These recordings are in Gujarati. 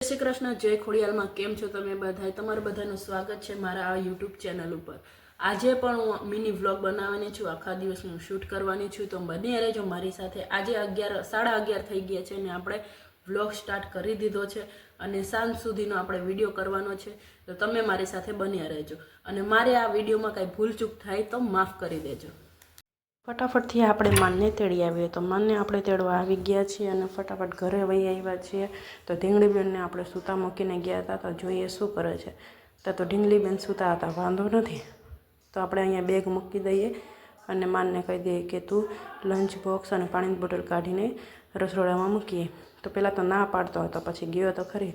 જય શ્રી કૃષ્ણ, જય ખોડિયાલમાં કેમ છો તમે બધા? તમારું બધાનું સ્વાગત છે મારા આ યુટ્યુબ ચેનલ ઉપર. આજે પણ હું મિની વ્લોગ બનાવવાની છું, આખા દિવસનું શૂટ કરવાની છું, તો બની રહેજો મારી સાથે. આજે 11:30 થઈ ગયા છે અને આપણે વ્લોગ સ્ટાર્ટ કરી દીધો છે અને સાંજ સુધીનો આપણે વિડીયો કરવાનો છે, તો તમે મારી સાથે બન્યા રહેજો. અને મારે આ વિડીયોમાં કાંઈ ભૂલચૂક થાય તો માફ કરી દેજો. ફટાફટથી આપણે માનને તેડી આવીએ. તો માનને આપણે તેડવા આવી ગયા છીએ અને ફટાફટ ઘરે વહી આવ્યા છીએ. તો ઢીંગલીબેનને આપણે સૂતા મૂકીને ગયા હતા, તો જોઈએ શું કરે છે. તો ઢીંગલીબેન સૂતા હતા, વાંધો નથી. તો આપણે અહીંયા બેગ મૂકી દઈએ અને માનને કહી દઈએ કે તું લંચ બોક્સ અને પાણીની બોટલ કાઢીને રસોડામાં મૂકીએ. તો પહેલાં તો ના પાડતો હતો, પછી ગયો તો ખરી.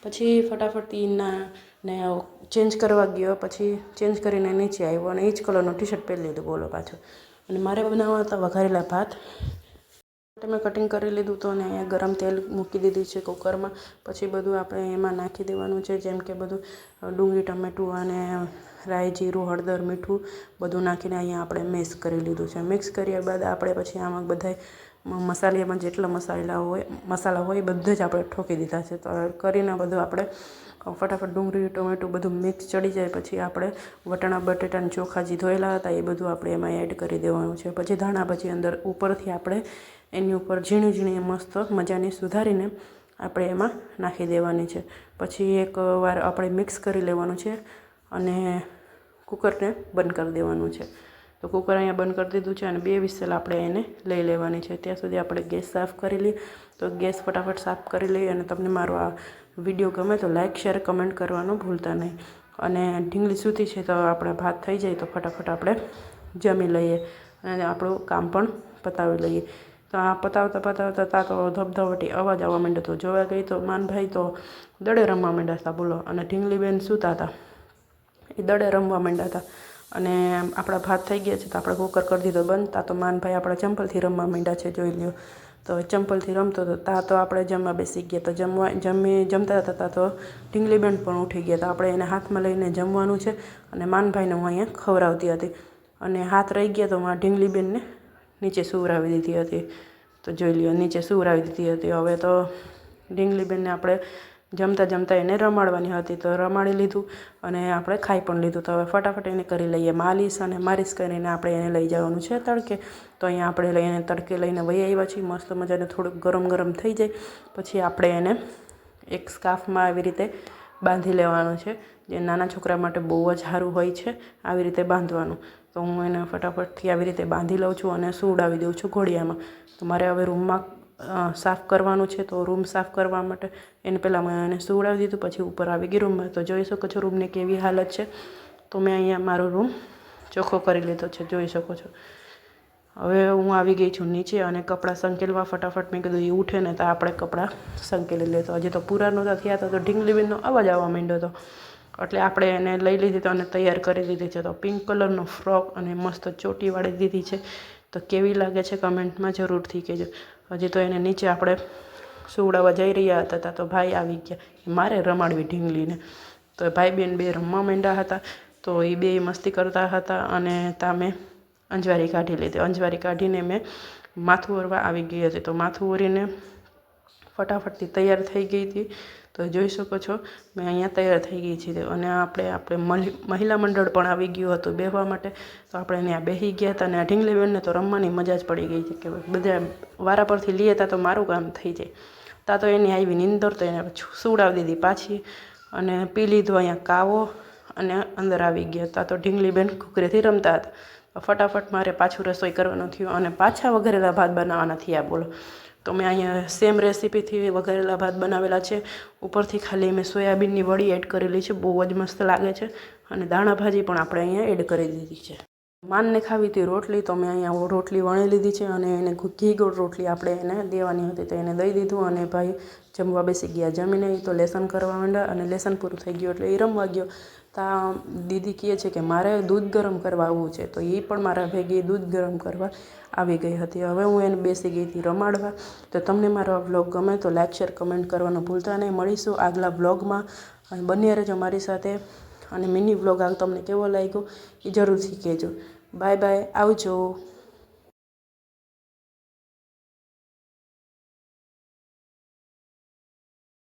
પછી ફટાફટથી ને ચેન્જ કરવા ગયો, પછી ચેન્જ કરીને નીચે આવ્યો અને એ જ કલરનું ટી શર્ટ પહેરી લીધું. બોલો પાછું. અને મારે બનાવવા હતા વઘારેલા ભાત. મેં કટિંગ કરી લીધું તો ને ગરમ તેલ મૂકી દીધી છે કુકરમાં. પછી બધું આપણે એમાં નાખી દેવાનું છે, જેમ કે બધું ડુંગળી, ટમેટું અને રાઈ, જીરું, હળદર, મીઠું બધું નાખીને અહીંયા આપણે મિક્સ કરી લીધું છે. મિક્સ કર્યા બાદ આપણે પછી આમાં બધાય મસાલામાં જેટલા મસાલા હોય બધે જ આપણે ઠોકી દીધા છે. તો કરીને બધું આપણે ફટાફટ ડુંગળી, ટમેટું બધું મિક્સ ચડી જાય પછી આપણે વટાણા બટેટાના ચોખા જે ધોયેલા હતા એ બધું આપણે એમાં એડ કરી દેવાનું છે. પછી ધાણા ભાજી અંદર ઉપરથી આપણે એની ઉપર ઝીણી ઝીણી મસ્ત મજાની સુધારીને આપણે એમાં નાખી દેવાની છે. પછી એકવાર આપણે મિક્સ કરી લેવાનું છે અને કુકરને બંધ કરી દેવાનું છે. તો કુકર અહીંયા બંધ કરી દીધું છે અને 2 વિસલ આપણે એને લઈ લેવાની છે. ત્યાં સુધી આપણે ગેસ સાફ કરી લઈએ. તો ગેસ ફટાફટ સાફ કરી લઈએ. અને તમને મારો આ વિડીયો ગમે તો લાઇક, શેર, કમેન્ટ કરવાનું ભૂલતા નહીં. અને ઢીંગલી સૂતી છે તો આપણે ભાત થઈ જાય તો ફટાફટ આપણે જમી લઈએ અને આપણું કામ પણ પતાવી લઈએ. તો આ પતાવતા તા તો ધબધબટી અવાજ આવવા માંડ્યો. તો જોવા ગઈ તો માનભાઈ તો દડે રમવા માંડ્યા હતા. બોલો. અને ઢીંગલીબેન સૂતા હતા, એ દડે રમવા માંડ્યા હતા. અને આપણા ભાત થઈ ગયા છે તો આપણે કુકર કરી દીધો બંધ. તા તો માનભાઈ આપણા ચંપલથી રમવા માંડ્યા છે, જોઈ લ્યો. તો ચંપલથી રમતો હતો. તા તો આપણે જમવા બેસી ગયા. તો જમતા હતા તો ઢીંગલીબેન પણ ઉઠી ગયા. તો આપણે એને હાથમાં લઈને જમવાનું છે અને માનભાઈને હું અહીંયા ખવડાવતી હતી. અને હાથ રહી ગયા તો ઢીંગલીબેનને નીચે સુવરાવી દીધી હતી. તો જોઈ લ્યો, નીચે સુવરાવી દીધી હતી. હવે તો ઢીંગલીબેનને આપણે જમતા એને રમાડવાની હતી, તો રમાડી લીધું અને આપણે ખાઈ પણ લીધું. તો હવે ફટાફટ એને કરી લઈએ માલિશ, અને માલિશ કરીને આપણે એને લઈ જવાનું છે તડકે. તો અહીંયા આપણે એને તડકે લઈને વહી આવ્યા છીએ. મસ્ત મજાને થોડુંક ગરમ થઈ જાય પછી આપણે એને એક સ્કાર્ફમાં આવી રીતે બાંધી લેવાનું છે, જે નાના છોકરા માટે બહુ જ સારું હોય છે. આવી રીતે બાંધવાનું. તો હું એને ફટાફટથી આવી રીતે બાંધી લઉં છું અને સુવડાવી દઉં છું ઘોડિયામાં. તો મારે હવે રૂમમાં સાફ કરવાનું છે. તો રૂમ સાફ કરવા માટે એને પહેલાં મેં એને સુવડાવી દીધું, પછી ઉપર આવી ગઈ રૂમમાં. તો જોઈ શકો છો રૂમની કેવી હાલત છે. તો મેં અહીંયા મારો રૂમ ચોખ્ખો કરી લીધો છે, જોઈ શકો છો. હવે હું આવી ગઈ છું નીચે અને કપડાં સંકેલવા. ફટાફટ મેં કીધું એ ઉઠે ને તો આપણે કપડાં સંકેલી લેતો. હજી તો પૂરા નહોતા થયા તો ઢીંગલીબેનનો અવાજ આવવા માંડ્યો હતો, એટલે આપણે એને લઈ લીધી તો અને તૈયાર કરી દીધી છે. તો પિંક કલરનો ફ્રોક અને મસ્ત ચોટી વાળી દીધી છે. તો કેવી લાગે છે કમેન્ટમાં જરૂરથી કહેજો. હજી તો એને નીચે આપણે સુવડાવવા જઈ રહ્યા હતા તો ભાઈ આવી ગયા. મારે રમાડવી ઢીંગલીને. તો ભાઈ બેન બે રમવા માંડ્યા હતા. તો એ બે મસ્તી કરતા હતા અને મેં અંજવારી કાઢી લીધી. અંજવારી કાઢીને મેં માથું ઓરવા આવી ગઈ હતી. તો માથું ઓરીને ફટાફટથી તૈયાર થઈ ગઈ હતી. તો જોઈ શકો છો મેં અહીંયા તૈયાર થઈ ગઈ છે. અને આપણે મહિલા મંડળ પણ આવી ગયું હતું બેસવા માટે. તો આપણે ત્યાં બેસી ગયા હતા. અને આ ઢીંગલીબેનને તો રમવાની મજા જ પડી ગઈ છે કે બધા વારા પરથી લઈએ તા તો મારું કામ થઈ જાય. તા તો એની આવી નીંદર, તો એને સુવડાવી દીધી પાછી અને પી લીધું અહીંયા કાવો અને અંદર આવી ગયા. તા તો ઢીંગલીબેન ઘૂઘરેથી રમતા હતા. ફટાફટ મારે પાછું રસોઈ કરવાનું થયું અને પાછા વઘારેલા ભાત બનાવવાના થયા. બોલો. તો મેં અહીંયા સેમ રેસીપીથી વઘારેલા ભાત બનાવેલા છે. ઉપરથી ખાલી મેં સોયાબીનની વડી એડ કરેલી છે, બહુ જ મસ્ત લાગે છે. અને દાણા ભાજી પણ આપણે અહીંયા એડ કરી દીધી છે. માનને ખાવી હતી રોટલી, તો મેં અહીંયા રોટલી વણી લીધી છે અને એને ઘી ગોળ રોટલી આપણે એને દેવાની હતી, તો એને દઈ દીધું. અને ભાઈ જમવા બેસી ગયા. જમીને એ તો લેસન કરવા માંડ્યા અને લેસન પૂરું થઈ ગયું એટલે એ રમવા ગયો. તા દીદી કહે છે કે મારે દૂધ ગરમ કરવા આવવું છે. તો એ પણ મારા ભેગી દૂધ ગરમ કરવા આવી ગઈ હતી. હવે હું એને બેસી ગઈ હતી રમાડવા. તો તમને મારો વ્લોગ ગમે તો લાઇક, શેર, કમેન્ટ કરવાનું ભૂલતા નહીં. મળીશું આગલા વ્લોગમાં અને બન્યા રહેજો મારી સાથે. અને મિની વ્લોગ તમને કેવો લાગ્યો એ જરૂરથી કહેજો. બાય બાય, આવજો.